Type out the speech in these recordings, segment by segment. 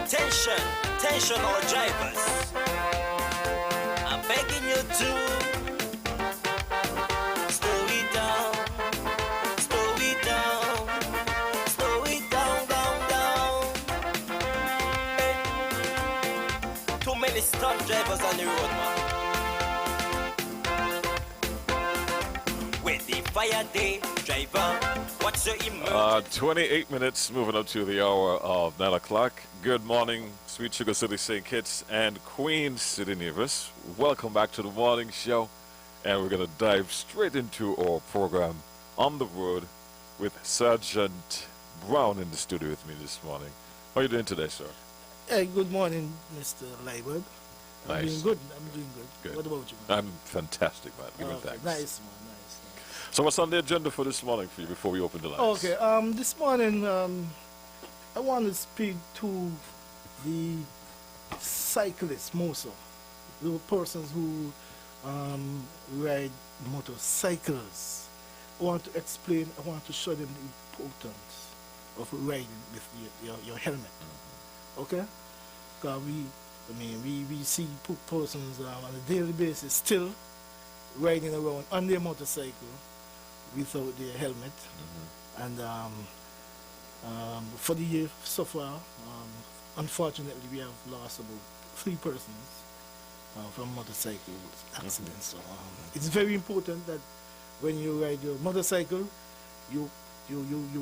Attention, attention all drivers. I'm begging you to slow it down, slow it down, slow it down, down, down. Hey. Too many stunt drivers on the road, man. With the fire day driver, what's your emergency? 28 minutes, moving up to the hour of 9 o'clock. Good morning, Sweet Sugar City St. Kitts and Queen City Nevis. Welcome back to the morning show. And we're going to dive straight into our program on the road with Sergeant Brown in the studio with me this morning. How are you doing today, sir? Hey, good morning, Mr. Liebert. I'm Nice. doing good. I'm doing good. Good. What about you, man? I'm fantastic, man. Give me Okay, thanks. nice, man. Nice. So what's on the agenda for this morning for you before we open the lines? Okay. This morning, I want to speak to the cyclists, more so, the persons who ride motorcycles. I want to explain. I want to show them the importance of riding with your helmet. Okay? Because we see persons on a daily basis still riding around on their motorcycle without their helmet. And for the year so far, unfortunately, we have lost about 3 persons from motorcycle accidents. So it's very important that when you ride your motorcycle, you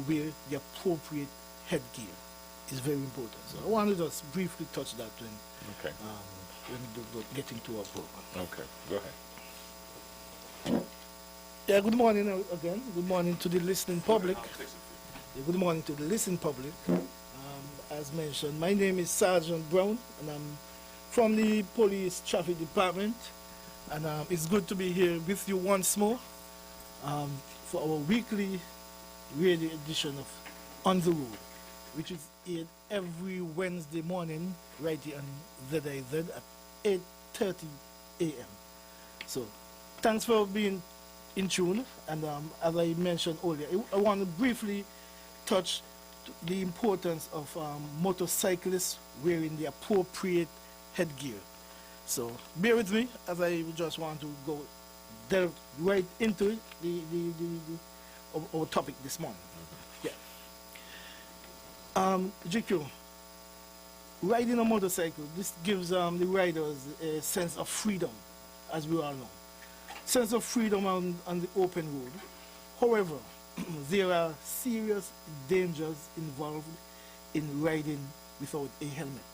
wear the appropriate headgear. It's very important. So I want to just briefly touch that Okay. when we get into our program. Okay. Go ahead. Yeah, good morning again. Good morning to the listening public. Yeah, good morning to the listening public. As mentioned, my name is Sergeant Brown, and I'm from the Police Traffic Department. And it's good to be here with you once more for our weekly radio edition of On the Road, which is aired every Wednesday morning right here on ZIZ at 8:30 a.m. So, thanks for being in tune. And as I mentioned earlier, I want to briefly touch the importance of motorcyclists wearing the appropriate headgear. So, bear with me as I just want to go delve right into it, our topic this morning. Yeah. GQ, riding a motorcycle, this gives the riders a sense of freedom, as we all know. Sense of freedom on the open road. However, there are serious dangers involved in riding without a helmet.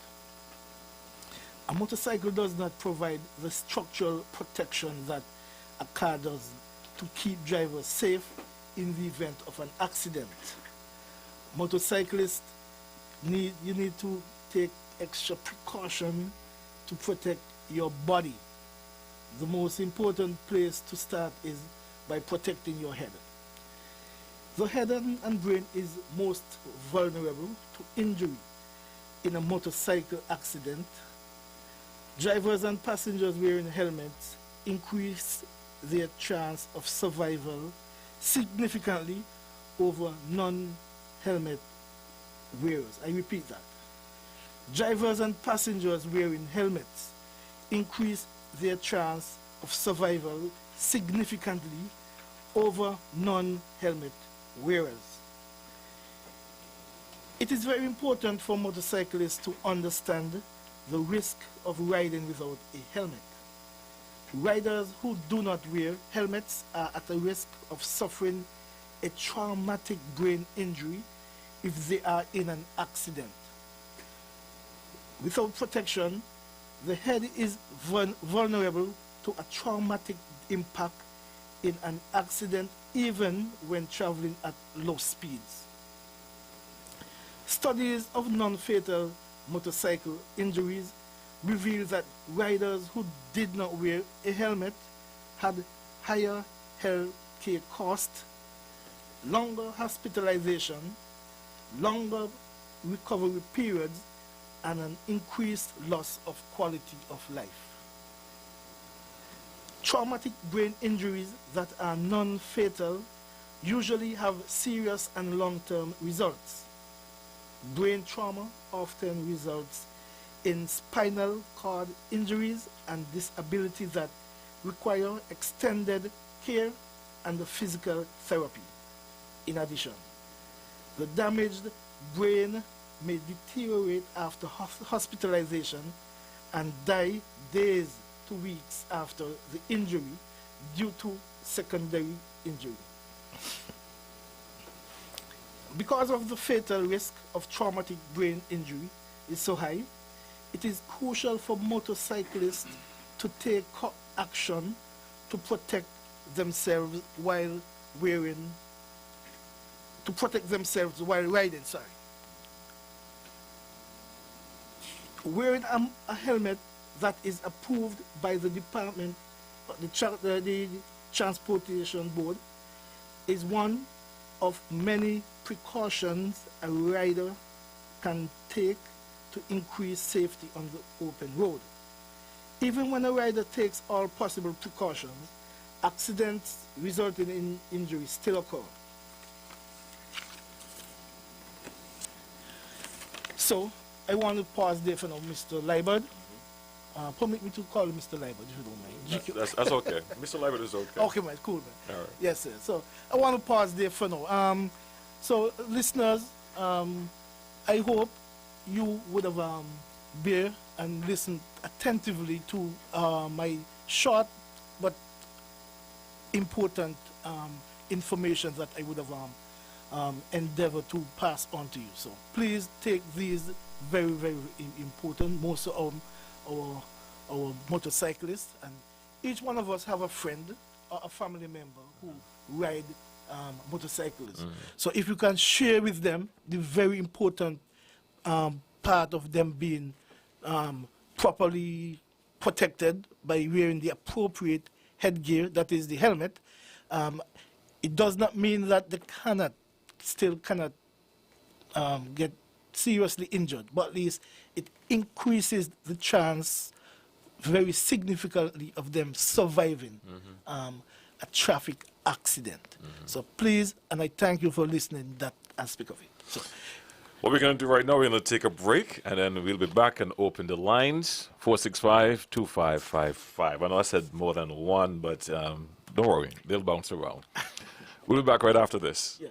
A motorcycle does not provide the structural protection that a car does to keep drivers safe in the event of an accident. Motorcyclists need to take extra precaution to protect your body. The most important place to start is by protecting your head. The head and brain is most vulnerable to injury in a motorcycle accident. Drivers and passengers wearing helmets increase their chance of survival significantly over non-helmet wearers. I repeat that. Drivers and passengers wearing helmets increase their chance of survival significantly over non-helmet wearers. It is very important for motorcyclists to understand the risk of riding without a helmet. Riders who do not wear helmets are at a risk of suffering a traumatic brain injury if they are in an accident. Without protection, the head is vulnerable to a traumatic impact in an accident even when traveling at low speeds. Studies of non-fatal motorcycle injuries reveal that riders who did not wear a helmet had higher healthcare costs, longer hospitalization, longer recovery periods, and an increased loss of quality of life. Traumatic brain injuries that are non-fatal usually have serious and long-term results. Brain trauma often results in spinal cord injuries and disabilities that require extended care and physical therapy. In addition, the damaged brain may deteriorate after hospitalization and die days to weeks after the injury due to secondary injury. Because of the fatal risk of traumatic brain injury is so high, it is crucial for motorcyclists to take action to protect themselves while riding. Wearing a helmet that is approved by the Department, the Transportation Board, is one of many precautions a rider can take to increase safety on the open road. Even when a rider takes all possible precautions, accidents resulting in injury still occur. So, I want to pause there for now, Mr. Liebert. Permit me to call you Mr. Liebert, if you don't mind. That's okay. Mr. Liebert is okay. Okay, man, cool, man. All right. Yes, sir. So, I want to pause there for now. So, listeners, I hope you would have bear and listen attentively to my short but important information that I would have endeavored to pass on to you. So please take these very, very important. Most of our motorcyclists, and each one of us have a friend or a family member who ride motorcycles. So if you can share with them the very important part of them being properly protected by wearing the appropriate headgear, that is the helmet, it does not mean that they still cannot get seriously injured, but at least it increases the chance very significantly of them surviving a traffic accident. So please, and I thank you for listening that aspect of it. So, what we're going to do right now, we're going to take a break, and then we'll be back and open the lines, 465-2555. I know I said more than one, but don't worry, they'll bounce around. We'll be back right after this. yeah.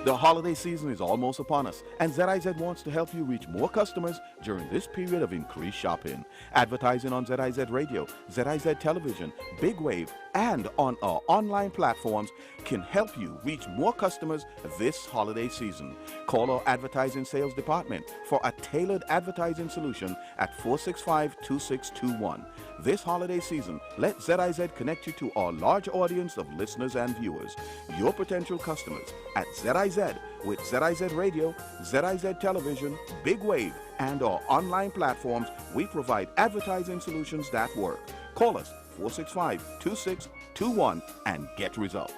The holiday season is almost upon us, and ZIZ wants to help you reach more customers during this period of increased shopping. Advertising on ZIZ Radio, ZIZ Television, Big Wave, and on our online platforms can help you reach more customers this holiday season. Call our advertising sales department for a tailored advertising solution at 465-2621. This holiday season, let ZIZ connect you to our large audience of listeners and viewers, your potential customers at ZIZ with ZIZ Radio, ZIZ Television, Big Wave, and our online platforms. We provide advertising solutions that work. Call us 465-2621 and get results.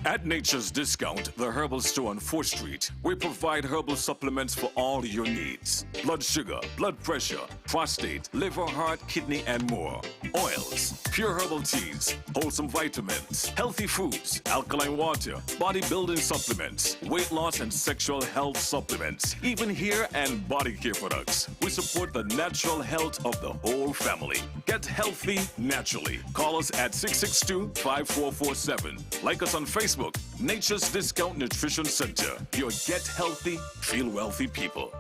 At Nature's Discount, the herbal store on 4th Street, we provide herbal supplements for all your needs. Blood sugar, blood pressure, prostate, liver, heart, kidney, and more. Oils, pure herbal teas, wholesome vitamins, healthy foods, alkaline water, bodybuilding supplements, weight loss and sexual health supplements, even hair and body care products. We support the natural health of the whole family. Get healthy naturally. Call us at 662-5447. Like us on Facebook, Nature's Discount Nutrition Center. Your get healthy, feel wealthy people.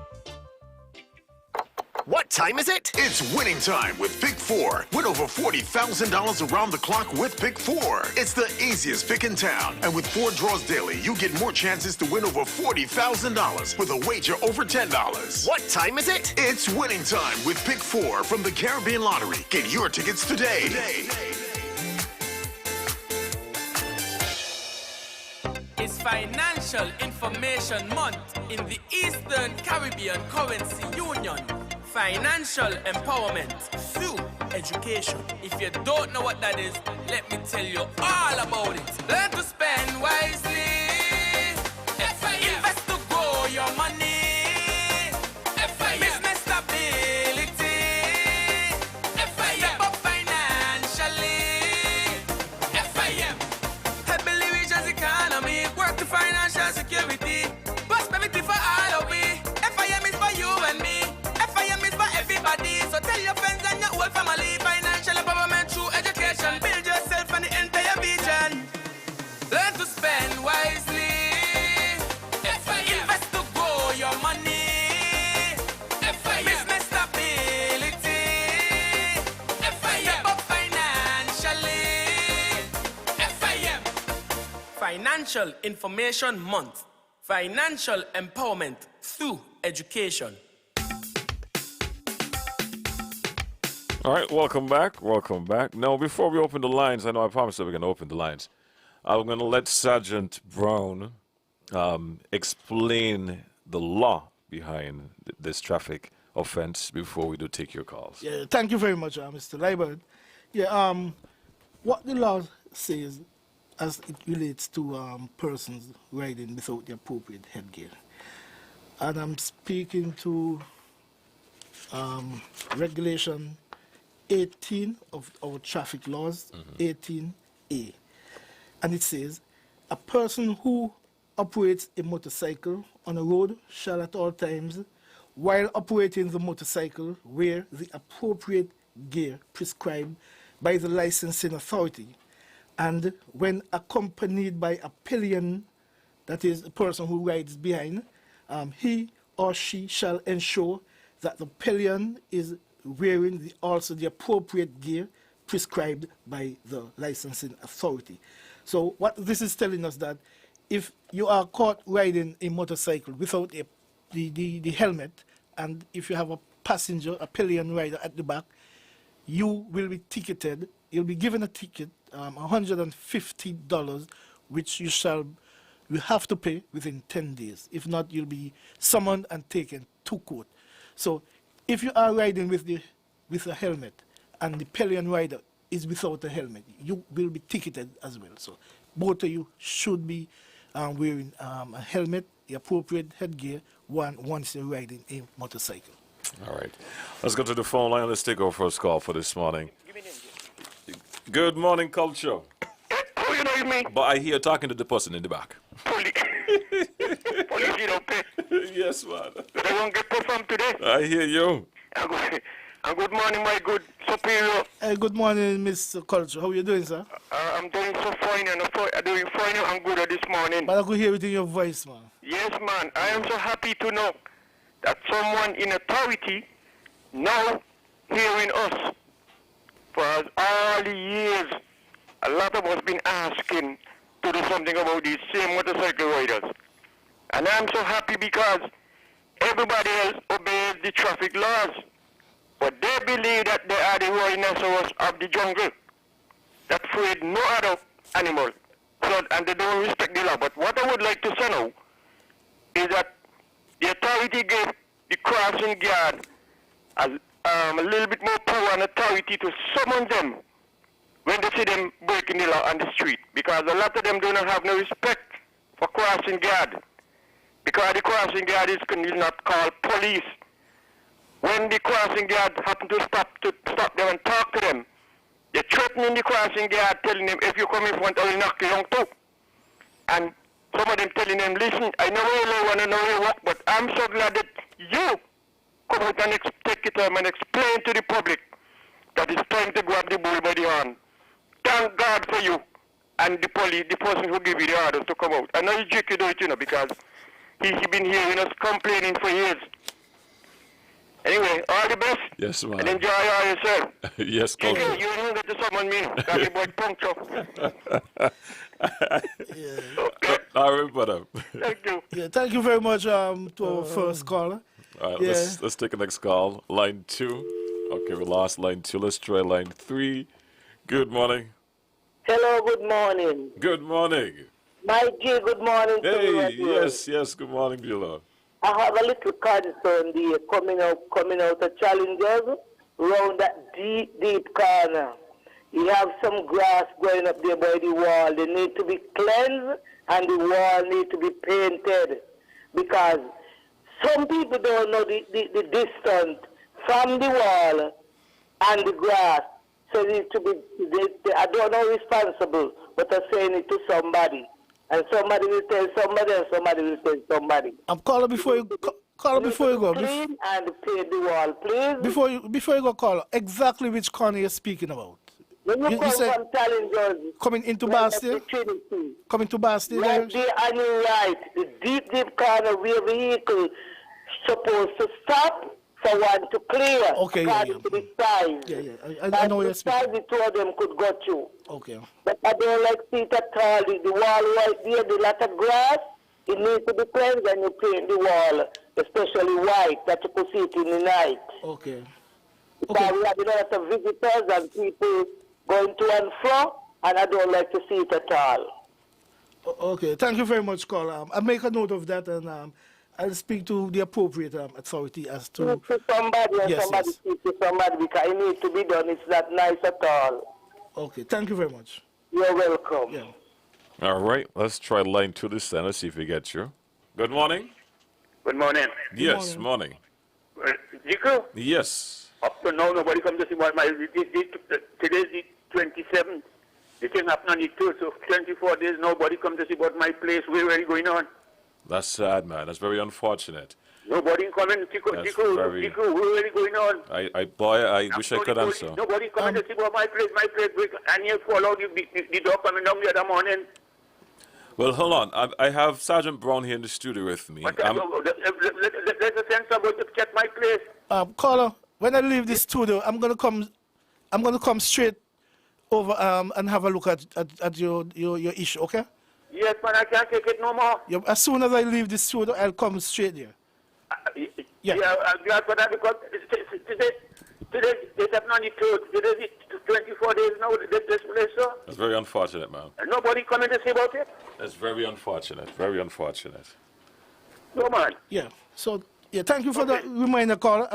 What time is it? It's winning time with Pick 4. Win over $40,000 around the clock with Pick 4. It's the easiest pick in town. And with 4 draws daily, you get more chances to win over $40,000 with a wager over $10. What time is it? It's winning time with Pick 4 from the Caribbean Lottery. Get your tickets today. It's Financial Information Month in the Eastern Caribbean Currency Union. Financial empowerment through education. If you don't know what that is, let me tell you all about it. Learn to spend wisely. Invest to grow your money. Business stability. Financial Information Month. Financial empowerment through education. All right, welcome back. Welcome back. Now, before we open the lines, I know I promised that we're going to open the lines. I'm going to let Sergeant Brown explain the law behind this traffic offense before we do take your calls. Yeah, thank you very much, Mr. Liebert. Yeah, what the law says as it relates to persons riding without the appropriate headgear. And I'm speaking to regulation 18 of our traffic laws, 18A. And it says, a person who operates a motorcycle on a road shall at all times, while operating the motorcycle, wear the appropriate gear prescribed by the licensing authority. And when accompanied by a pillion, that is the person who rides behind, he or she shall ensure that the pillion is wearing also the appropriate gear prescribed by the licensing authority. So what this is telling us that if you are caught riding a motorcycle without the helmet, and if you have a passenger, a pillion rider at the back, you will be ticketed. You'll be given a ticket, $150, which you have to pay within 10 days. If not, you'll be summoned and taken to court. So if you are riding with a helmet and the pillion rider is without a helmet, you will be ticketed as well. So both of you should be wearing a helmet, the appropriate headgear, once you're riding a motorcycle. All right. Let's go to the phone line. Let's take our first call for this morning. Good morning, Culture. How you know me? But I hear you talking to the person in the back. Police, you don't pay. Yes, man. They won't get performed today. I hear you. And good morning, my good superior. Good morning, Mr. Culture. How are you doing, sir? I'm doing so fine and I'm doing fine and good this morning. But I could hear it in your voice, man. Yes, man. I am so happy to know that someone in authority now hearing us. For all the years, a lot of us been asking to do something about these same motorcycle riders. And I'm so happy because everybody else obeys the traffic laws. But they believe that they are the rhinoceros of the jungle that feed no other animal. So, and they don't respect the law. But what I would like to say now is that the authority gave the crossing guard a little bit more power and authority to summon them when they see them breaking the law on the street. Because a lot of them do not have no respect for crossing guard. Because the crossing guard is not called police. When the crossing guard happen to stop them and talk to them, they're threatening the crossing guard, telling them, if you come in front, I will knock you down too. And some of them telling them, listen, I know where you want to know your work, but I'm so glad that you come out and take it home and explain to the public that it's time to grab the bull by the horn. Thank God for you and the police, the person who give you the orders to come out. I know you Jake, you do it, because he's been hearing us complaining for years. Anyway, all the best. Yes, man. And enjoy all yourself. Yes, You Culture. know that to summon me. That's the boy puncture. Okay. All right, brother. Thank you. Yeah, thank you very much to our first caller. All right, Yeah. let's take the next call. Line 2. Okay, we lost line 2. Let's try line 3. Good morning. Hello, good morning. Good morning. My G, good morning to you. Hey, as well. yes. Good morning, Bueller. I have a little concern there coming out of Challengers around that deep corner. You have some grass going up there by the wall. They need to be cleansed and the wall need to be painted because some people don't know the distance from the wall and the grass. So they need to be, I don't know responsible, but I'm saying it to somebody. And somebody will tell somebody, and somebody will tell somebody. I'm calling before you go. Clean and paint the wall, please. Before you go, caller. Exactly which corner you're speaking about? When you come said from Challengers, coming into right Bastille? up to Trinity, Coming to Bastille? right there on your right, the deep corner where vehicle supposed to stop for one to clear Okay, according to the size. I know you're the size speaking. the two of them could go through. Okay. But I don't like see it at all. The wall right there, the lot of grass, it needs to be cleansed and you paint the wall, especially white, that you could see it in the night. Okay. Because we have a lot of visitors and people going to and fro, and I don't like to see it at all. Okay. Thank you very much, caller. I make a note of that, and I'll speak to the appropriate authority as to. Speak to somebody and Yes, somebody yes. speak to somebody because it needs to be done. It's not nice at all. Okay. Thank you very much. You're welcome. Yeah. All right, let's try line 2 this time. Let's see if we get you. Good morning. Good morning. Yes, morning. Jiku, Yes. up to now, nobody come to see what today's the 27th. The thing happened on the 3rd, so 24 days, nobody come to see about my place. Where are you going on? That's sad, man. That's very unfortunate. Nobody coming, Jiku, That's where very- are you going on? I wish I could answer. Nobody coming to see about my place, and you follow the dog coming down the other morning. Well, hold on. I have Sergeant Brown here in the studio with me. There's a sense about to check my place. Caller, when I leave the studio, I'm gonna come straight over and have a look at your issue. Okay? Yes, man, I can't take it no more. Yeah, as soon as I leave the studio, I'll come straight here. Yeah, I'm glad for that because today it's happened on the 3rd. Today is 24 days now, this place, so. That's very unfortunate, man. Nobody coming to see about it? That's very unfortunate. Very unfortunate. No, man. Yeah. So yeah, thank you for the reminder, caller.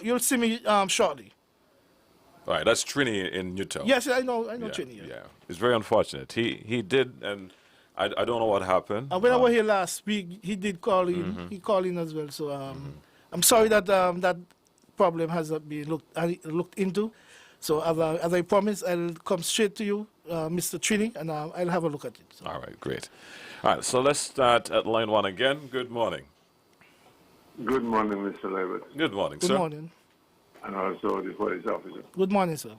You'll see me shortly. All right, that's Trini in Newtown. Yes, I know Yeah, Trini. Yeah. yeah. It's very unfortunate. He did, and I don't know what happened. And when I was here last week, he did call in. He called in as well. So I'm sorry that that problem has not been looked into. So as I promised, I'll come straight to you, Mr. Trini, and I'll have a look at it. So. All right, great. All right, so let's start at line 1 again. Good morning. Good morning, Mr. Levitt, Good morning, Good sir. morning. and also the police officer. Good morning, sir.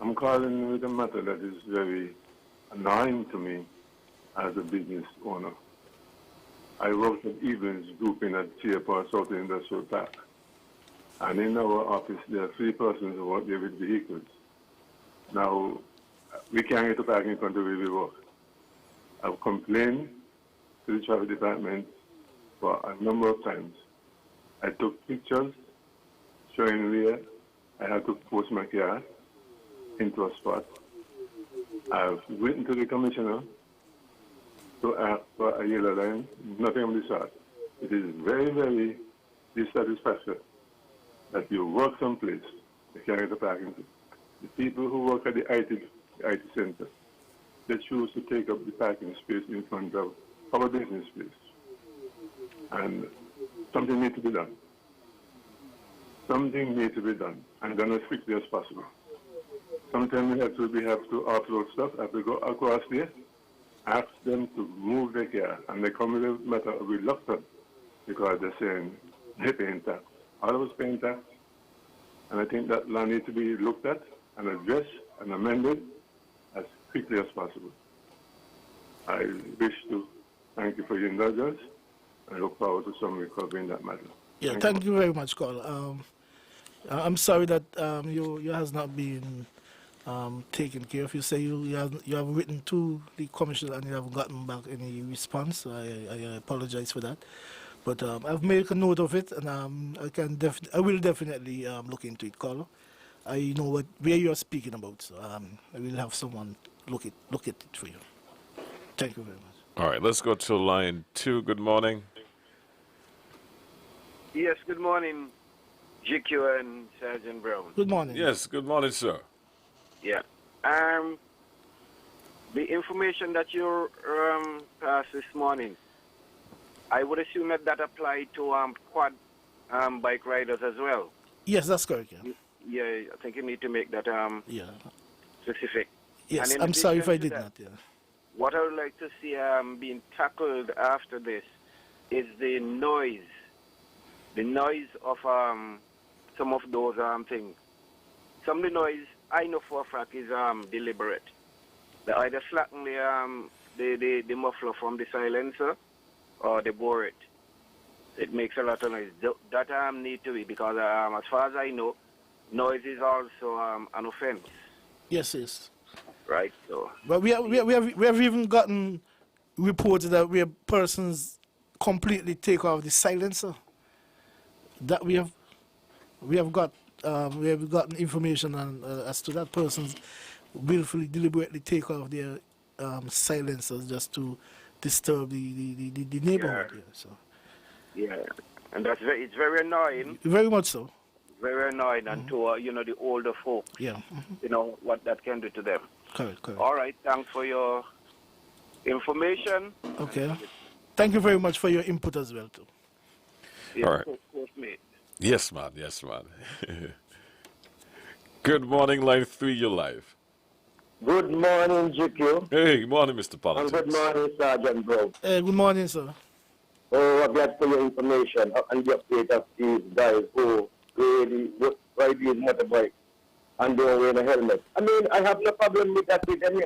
I'm calling with a matter that is very annoying to me as a business owner. I work at Evelyn's Group in a Tier South Industrial Park. And in our office, there are 3 persons who work there with vehicles. Now, we can't get a parking in front of where we work. I've complained to the traffic department for a number of times. I took pictures showing where I had to post my car into a spot. I've written to the commissioner to ask for a yellow line, nothing of the sort. It is very, very dissatisfactory that you work someplace, you can't get a parking. The people who work at the IT center, they choose to take up the parking space in front of our business space. And something needs to be done. Something needs to be done, and done as quickly as possible. Sometimes we have to offload stuff, have to go across there, ask them to move their car, and they come with a matter of reluctance because they're saying they're paying tax. All of us paying tax, and I think that law needs to be looked at and addressed and amended as quickly as possible. I wish to thank you for your indulgence and look forward to some recovery in that matter. Yeah, thank you very much, caller. I'm sorry that you has not been taken care of. You say you have written to the commissioner and you haven't gotten back any response. So I apologize for that. But I've made a note of it, and I will definitely look into it, caller. I know where you're speaking about, so I will have someone look at it for you. Thank you very much. All right, let's go to line 2. Good morning. Yes, good morning, GQ and Sergeant Brown. Good morning. Yes, good morning, sir. Yeah. The information that you passed this morning, I would assume that applied to quad bike riders as well. Yes, that's correct. Yeah. Yeah, I think you need to make that specific. Yes, And in I'm sorry if I addition did to not. Yeah. What I would like to see being tackled after this is the noise. The noise of some of those things. Some of the noise I know for a fact is deliberate. They either slacken the muffler from the silencer or they bore it. It makes a lot of noise. That need to be, because as far as I know, noise is also an offense, Yes. right? So But we have even gotten reports that where persons completely take off the silencer. That we have gotten information on as to that persons willfully, deliberately take off their silencers just to disturb the neighborhood. Yeah, so yeah, and it's very annoying. very much so. Very annoying, and to the older folk, Yeah. what that can do to them. Correct. All right, thanks for your information. Okay. Thank you very much for your input as well too. Yeah, All right. of course, mate. Yes, man. Good morning, line 3, you're live. Good morning, GQ. Hey, good morning, Mr. And Politics. good morning, Sergeant Bro. Good morning, sir. Oh, I'm glad for your information and the update of these guys who really ride these motorbikes and don't wear a helmet. I mean, I have no problem with that with them,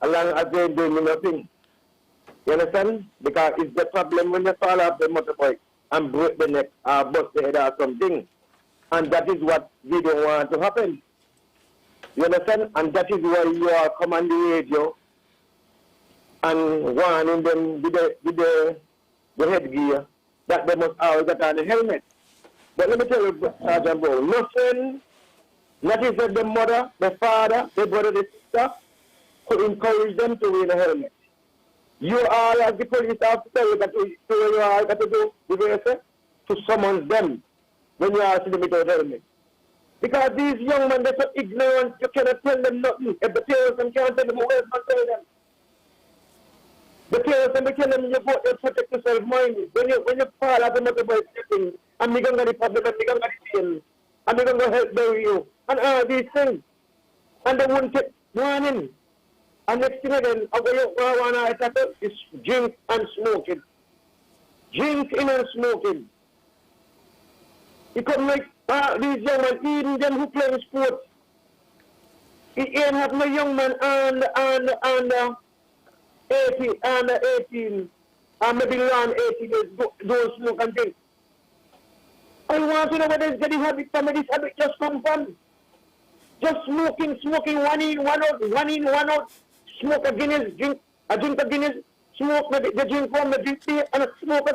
as long as they do nothing. You understand? Because it's the problem when they fall off the motorbike and break the neck or bust the head or something. And that is what we don't want to happen. You understand? And that is why you are commanding the radio and warning them with the headgear that they must always get on the helmet. But let me tell you, Sergeant Bro, nothing, not even the mother, the father, the brother, the sister, could encourage them to wear the helmet. You all, as the police officer, you got to do the way to summon them when you are sitting without helmet. Because these young men, they're so ignorant, you cannot tell them nothing. If the parents can't tell them, who else can tell them? The parents, they tell them, you protect yourself, mind it. When you fall out the motorbike, and we're going to get the problem, and we're going to get the pain, and we're going to help bury you, and all these things. And they won't take warning. And next thing again, I attack is drink and smoking. Drinking and smoking. It could make these young men, even them who play sports, it ain't have no young man and 18, and maybe around 18 years, don't smoke and drink. I want to know where they're getting habit from, this habit just come from. Just smoking, one in, one out. Smoke a Guinness, drink a Guinness, smoke the drink from the drink beer, and smoke.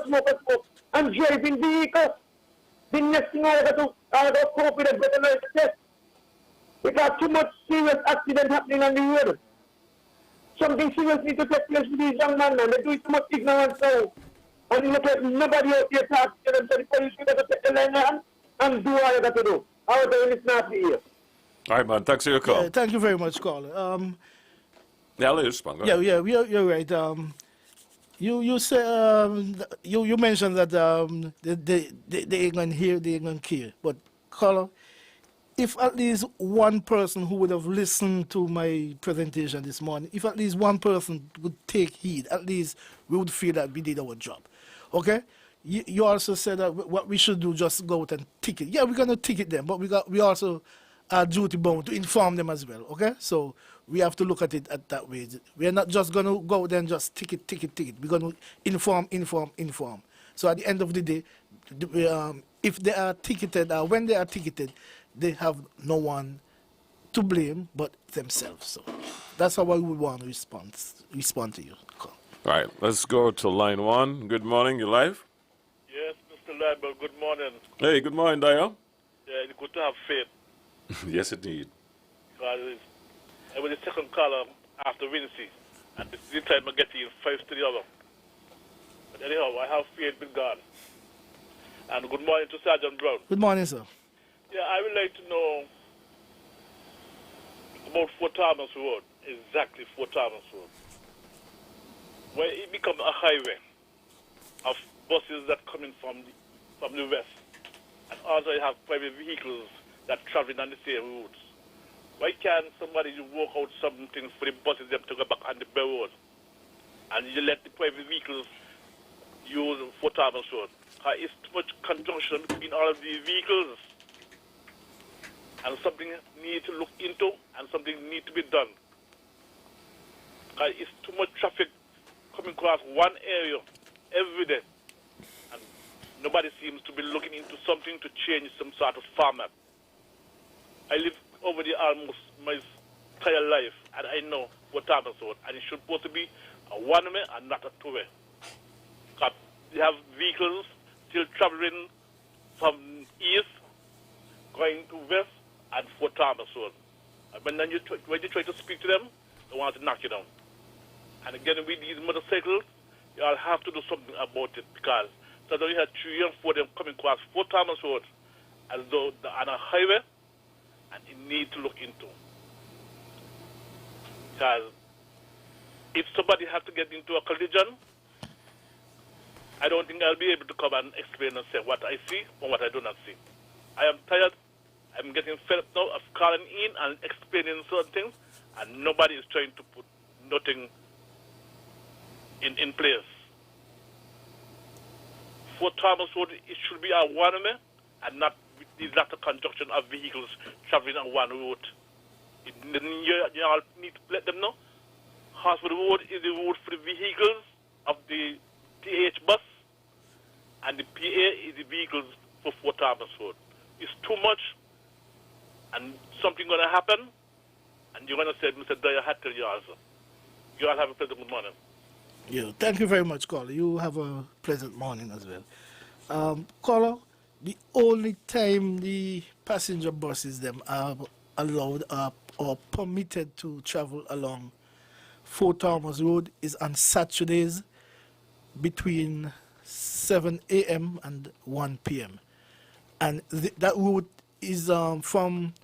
And driving vehicle. The next thing I got to cope with a better life test. Because too much serious accident happening on the road. Something serious needs to take place with these young men, and they're doing too much ignorance now. And look at nobody out here talking to them, so the police got to take the line and do what you got to do. How are they not here? All right, man. Thanks for your call. Thank you very much, caller. Yeah, I'll respond. Go ahead. Yeah, you're right. You say you mentioned that they ain't gonna hear, they ain't gonna care. But caller, if at least one person who would have listened to my presentation this morning, if at least one person would take heed, at least we would feel that we did our job. Okay? You also said that what we should do just go out and ticket. Yeah, we're gonna ticket them, but we also are duty bound to inform them as well. Okay? So we have to look at it at that way. We are not just going to go there and just ticket. We're going to inform. So at the end of the day, if they are ticketed or when they are ticketed, they have no one to blame but themselves. So that's how I would want to respond to you. All right, let's go to line 1. Good morning, you live? Yes, Mr. Lambert, good morning. Hey, good morning, Dio. Yeah, it's good to have faith. Yes, indeed. Because I was the second caller after Vinci, and this is the time I get in 5 to the other. But anyhow, I have faith with God. And good morning to Sergeant Brown. Good morning, sir. Yeah, I would like to know about Fort Thomas Road, exactly Fort Thomas Road. Where it becomes a highway of buses that come in from the west. And also you have private vehicles that traveling on the same routes. Why can't somebody work out something for the buses them to go back on the Bay Road? And you let the private vehicles use Fort Thomas Road. It's too much conjunction between all of these vehicles. And something needs to look into and something needs to be done. It's too much traffic coming across one area every day. And Nobody seems to be looking into something to change some sort of format. I live over there almost my entire life, and I know what Thomas Road, and it should supposed to be a one-way and not a two-way. Because you have vehicles still traveling from east, going to west, and Fort Thomas Road. And when you try to speak to them, they want to knock you down. And again, with these motorcycles, you all have to do something about it, because suddenly you have 3 and 4 of them coming across Fort Thomas Road as though they're on a highway, and you need to look into. Because if somebody has to get into a collision, I don't think I'll be able to come and explain and say what I see or what I do not see. I am tired. I'm getting fed up now of calling in and explaining certain things, and nobody is trying to put nothing in place. Fort Thomas Road, it should be a one-way and not with the conjunction of vehicles traveling on one road. You all need to let them know. Hospital Road is the road for the vehicles of the PH bus, and the PA is the vehicles for Fort Thomas Road. It's too much, and something going to happen, and you're going to say, Mr. Dyer had to tell you also. You all have a pleasant good morning. Yeah, thank you very much, caller. You have a pleasant morning as well. Caller, the only time the passenger buses them are allowed or permitted to travel along Fort Thomas Road is on Saturdays between 7 a.m. and 1 p.m. And that route is from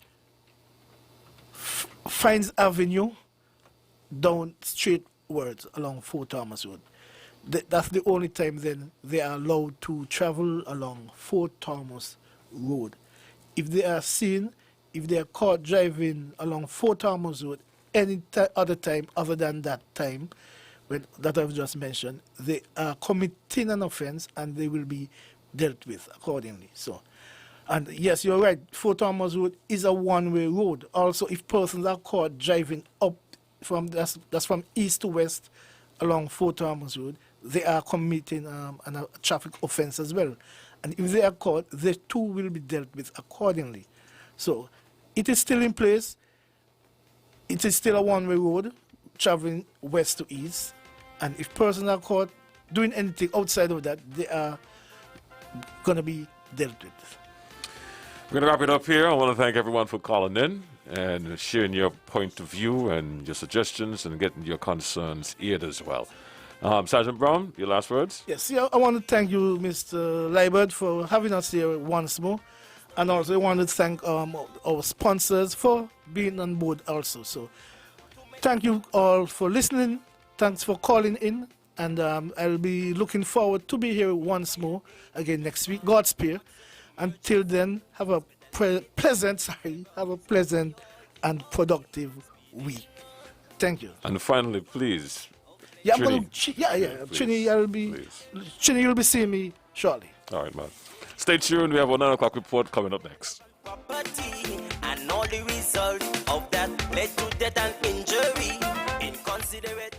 Fines Avenue down straightwards along Fort Thomas Road. That's the only time then they are allowed to travel along Fort Thomas Road. If they are seen, if they are caught driving along Fort Thomas Road any other time other than that time that I've just mentioned, they are committing an offense and they will be dealt with accordingly. So, and yes, you're right, Fort Thomas Road is a one-way road. Also, if persons are caught driving up from that's from east to west along Fort Thomas Road, they are committing a traffic offense as well. And if they are caught, they too will be dealt with accordingly. So it is still in place. It is still a one-way road traveling west to east. And if persons are caught doing anything outside of that, they are going to be dealt with. We're going to wrap it up here. I want to thank everyone for calling in and sharing your point of view and your suggestions and getting your concerns aired as well. Sergeant Brown, your last words? Yes, yeah, I want to thank you, Mr. Liebert, for having us here once more. And also I want to thank our sponsors for being on board also. So thank you all for listening. Thanks for calling in. And I'll be looking forward to be here once more again next week. Godspeed. Until then, have a pleasant and productive week. Thank you. And finally, please. Yeah, I'm going to. Chini, you'll be seeing me shortly. All right, man. Stay tuned. We have a 9 o'clock report coming up next. Property and all the result of that led to death and injury. Inconsiderate.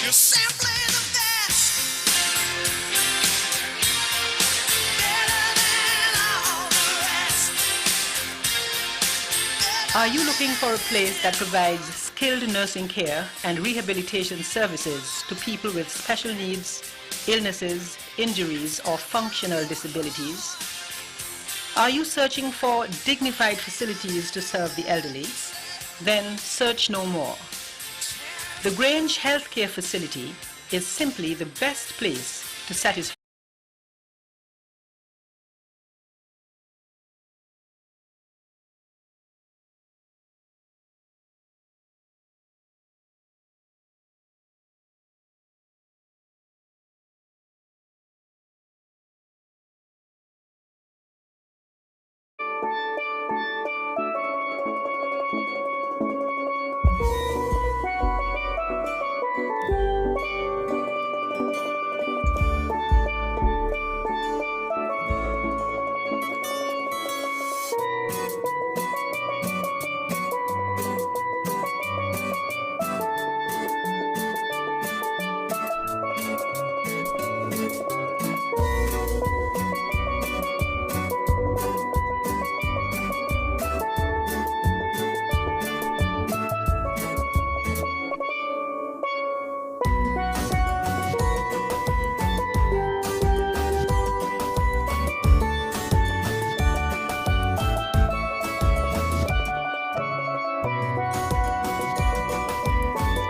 You're simply the best. Better than all the rest. Are you looking for a place that provides skilled nursing care and rehabilitation services to people with special needs, illnesses, injuries, or functional disabilities? Are you searching for dignified facilities to serve the elderly? Then search no more. The Grange Healthcare Facility is simply the best place to satisfy